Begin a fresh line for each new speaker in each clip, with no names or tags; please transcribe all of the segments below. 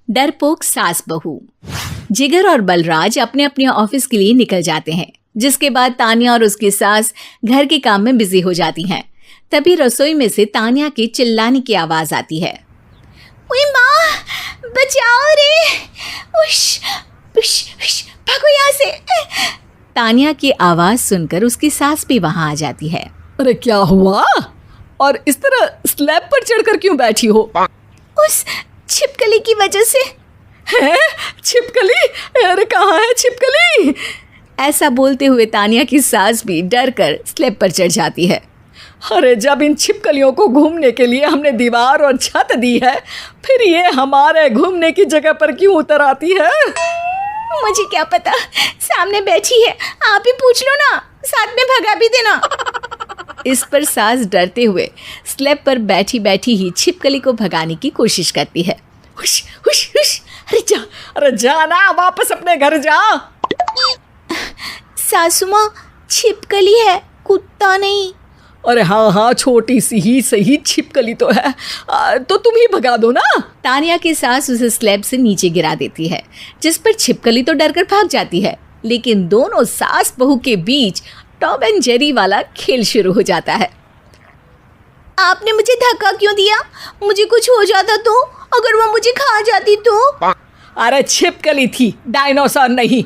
डरपोक सास बहू। जिगर और बलराज अपने अपने ऑफिस के लिए निकल जाते हैं, जिसके बाद तानिया और उसकी सास घर के काम में बिजी हो जाती हैं। तभी रसोई में से तानिया के चिल्लाने की आवाज आती है। ओए माँ, बचाओ रे, उश, उश, उश, भागो यहाँ से। तानिया की आवाज सुनकर उसकी सास भी वहां आ जाती है।
अरे क्या हुआ? और इस तरह स्लैब पर चढ़कर क्यों बैठी हो?
उस छिपकली की वजह से।
है? छिपकली? अरे कहाँ है छिपकली?
ऐसा बोलते हुए तानिया की सास भी डर कर स्लैब पर चढ़ जाती है।
अरे जब इन छिपकलियों को घूमने के लिए हमने दीवार और छत दी है, फिर ये हमारे घूमने की जगह पर क्यों उतर आती है?
मुझे क्या पता, सामने बैठी है, आप ही पूछ लो ना, साथ में भगा भी देना। इस पर सास डरते हुए स्लैब पर बैठी बैठी ही छिपकली को भगाने की कोशिश करती है।
हुश, हुश, हुश, अरे जा ना, वापस अपने घर जा।
सासू माँ, छिपकली है, कुत्ता नहीं।
अरे हाँ, छोटी सी ही सही छिपकली तो है, तो तुम ही भगा दो ना।
तानिया की सास उसे स्लैब से नीचे गिरा देती है, जिस पर छिपकली तो डरकर भाग जाती है। लेकिन दोनों सास बहू के बीच टॉम एंड जेरी वाला खेल शुरू हो जाता है। आपने मुझे धक्का क्यों दिया? मुझे कुछ हो जाता तो? अगर वो मुझे खा जाती तो?
अरे छिपकली थी, डायनासोर नहीं।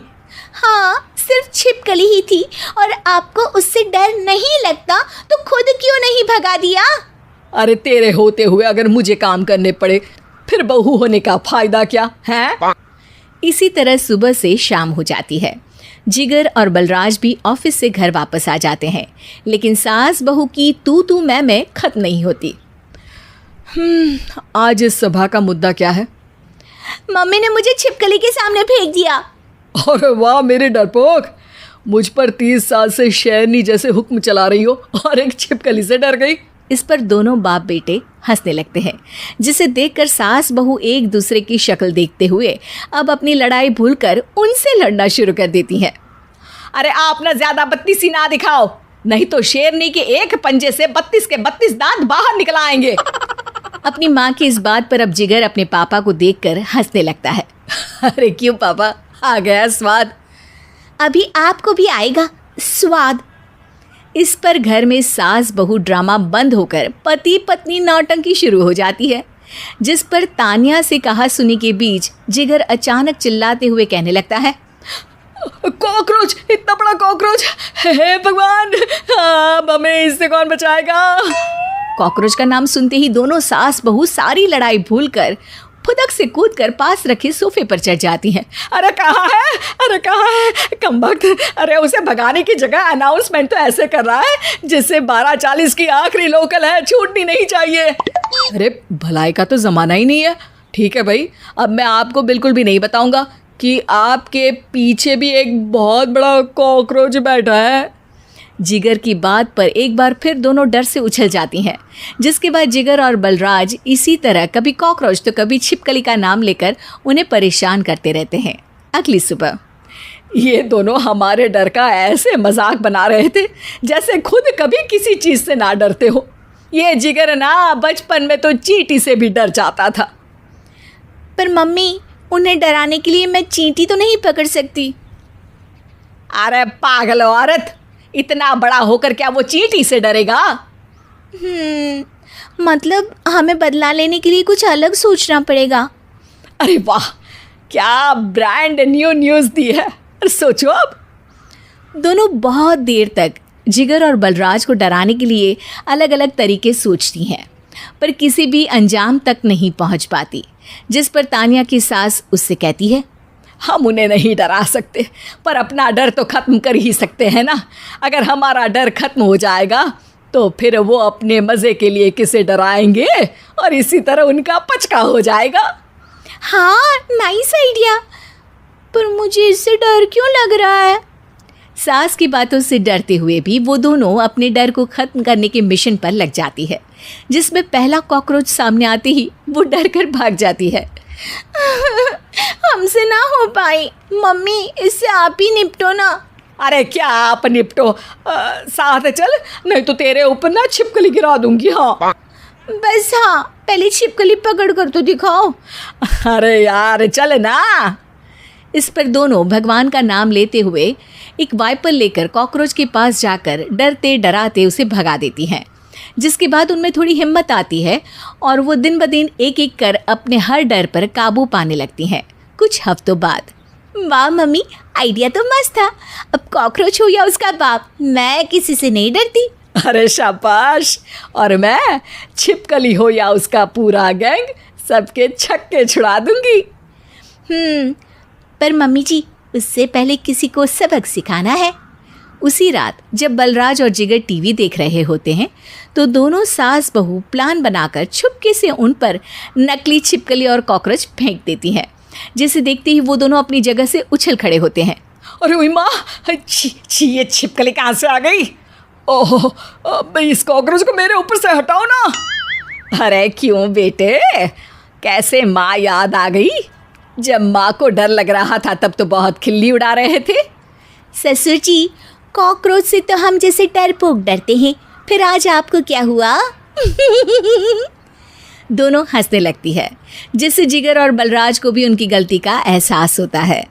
हाँ, सिर्फ छिपकली ही थी, और आपको उससे डर नहीं लगता तो खुद क्यों नहीं भगा दिया?
अरे तेरे होते हुए अगर मुझे काम करने पड़े, फिर बहू होने का फायदा क्या है?
इसी तरह सुबह से शाम हो जाती है। जिगर और बलराज भी ऑफिस से घर वापस आ जाते हैं, लेकिन सास बहू की तू मैं खत्म नहीं होती।
आज इस सभा का मुद्दा क्या है?
मम्मी ने मुझे छिपकली के सामने फेंक दिया।
अरे वाह मेरे डरपोक, मुझ पर 30 साल से शेरनी जैसे हुक्म चला रही हो और एक छिपकली से डर गई।
इस पर दोनों बाप बेटे हंसने लगते हैं, जिसे देखकर सास बहू एक दूसरे की शक्ल देखते हुए अब अपनी लड़ाई भूलकर उनसे लड़ना शुरू कर देती हैं।
अरे आप ना ज्यादा बत्तीसी ना दिखाओ, नहीं तो शेरनी के एक पंजे से 32 के 32 दांत बाहर निकल आएंगे।
अपनी माँ की इस बात पर अब जिगर अपने पापा को देखकर हंसने लगता है।
अरे क्यों पापा, आ गया स्वाद।
अभी आपको भी आएगा स्वाद। इस पर घर में सास बहू ड्रामा बंद होकर पति पत्नी नौटंकी शुरू हो जाती है, जिस पर तानिया से कहा सुनी के बीच जिगर अचानक चिल्लाते हुए कहने लगता है।
कॉकरोच, इतना बड़ा कॉकरोच, हे भगवान, अब हमें इससे कौन बचाएगा?
कॉकरोच का नाम सुनते ही दोनों सास बहू सारी लड़ाई भूलकर फुदक से कूदकर पास रखे सोफे पर चढ़ जाती हैं।
अरे कहाँ है, अरे कहाँ है कमबख्त? अरे उसे भगाने की जगह अनाउंसमेंट तो ऐसे कर रहा है जिससे 12:40 की आखिरी लोकल है, छूटनी नहीं चाहिए। अरे भलाई का तो ज़माना ही नहीं है। ठीक है भाई, अब मैं आपको बिल्कुल भी नहीं बताऊंगा कि आपके पीछे भी एक बहुत बड़ा कॉकरोच बैठा है।
जिगर की बात पर एक बार फिर दोनों डर से उछल जाती हैं, जिसके बाद जिगर और बलराज इसी तरह कभी कॉकरोच तो कभी छिपकली का नाम लेकर उन्हें परेशान करते रहते हैं। अगली सुबह
ये दोनों हमारे डर का ऐसे मजाक बना रहे थे जैसे खुद कभी किसी चीज़ से ना डरते हो। ये जिगर ना बचपन में तो चींटी से भी डर जाता था।
पर मम्मी, उन्हें डराने के लिए मैं चींटी तो नहीं पकड़ सकती।
अरे पागल औरत, इतना बड़ा होकर क्या वो चींटी से डरेगा?
मतलब हमें बदला लेने के लिए कुछ अलग सोचना पड़ेगा।
अरे वाह, क्या ब्रांड न्यू न्यूज़ दी है। सोचो अब।
दोनों बहुत देर तक जिगर और बलराज को डराने के लिए अलग अलग तरीके सोचती हैं, पर किसी भी अंजाम तक नहीं पहुंच पाती, जिस पर तानिया की सास उससे कहती है।
हम उन्हें नहीं डरा सकते, पर अपना डर तो ख़त्म कर ही सकते हैं ना। अगर हमारा डर ख़त्म हो जाएगा तो फिर वो अपने मज़े के लिए किसे डराएंगे और इसी तरह उनका पचका हो जाएगा।
हाँ, नाइस आइडिया, पर मुझे इससे डर क्यों लग रहा है? सास की बातों से डरते हुए भी वो दोनों अपने डर को ख़त्म करने के मिशन पर लग जाती है, जिसमें पहला कॉकरोच सामने आते ही वो डर कर भाग जाती है। हमसे ना हो पाई मम्मी, इससे आप ही निपटो ना।
अरे क्या आप निपटो, साथ चल, नहीं तो तेरे ऊपर ना छिपकली गिरा दूंगी। हाँ
बस, हाँ पहले छिपकली पकड़ कर तो दिखाओ।
अरे यार चल ना।
इस पर दोनों भगवान का नाम लेते हुए एक वाइपर लेकर कॉकरोच के पास जाकर डरते डराते उसे भगा देती हैं, जिसके बाद उनमें थोड़ी हिम्मत आती है और वो दिन ब दिन एक एक कर अपने हर डर पर काबू पाने लगती हैं। कुछ हफ्तों बाद, वाह मम्मी, आइडिया तो मस्त था। अब कॉकरोच हो या उसका बाप, मैं किसी से नहीं डरती।
अरे शाबाश। और मैं छिपकली हो या उसका पूरा गैंग, सबके छक्के छुड़ा दूंगी।
पर मम्मी जी, उससे पहले किसी को सबक सिखाना है। उसी रात जब बलराज और जिगर टीवी देख रहे होते हैं तो दोनों सास बहू प्लान बनाकर छुपके से उन पर नकली छिपकली और कॉकरोच फेंक देती हैं, जिसे देखते ही वो दोनों अपनी जगह से उछल खड़े होते हैं।
अरे ओए माँ, छी ये छिपकली कहाँ से आ गई? ओह, अब इस कॉकरोच को मेरे ऊपर से हटाओ ना। अरे क्यों बेटे, कैसे माँ याद आ गई? जब माँ को डर लग रहा था तब तो बहुत खिल्ली उड़ा रहे थे।
ससुर जी, कॉकरोच से तो हम जैसे डरपोक डरते हैं, फिर आज आपको क्या हुआ? दोनों हंसने लगती है, जिससे जिगर और बलराज को भी उनकी गलती का एहसास होता है।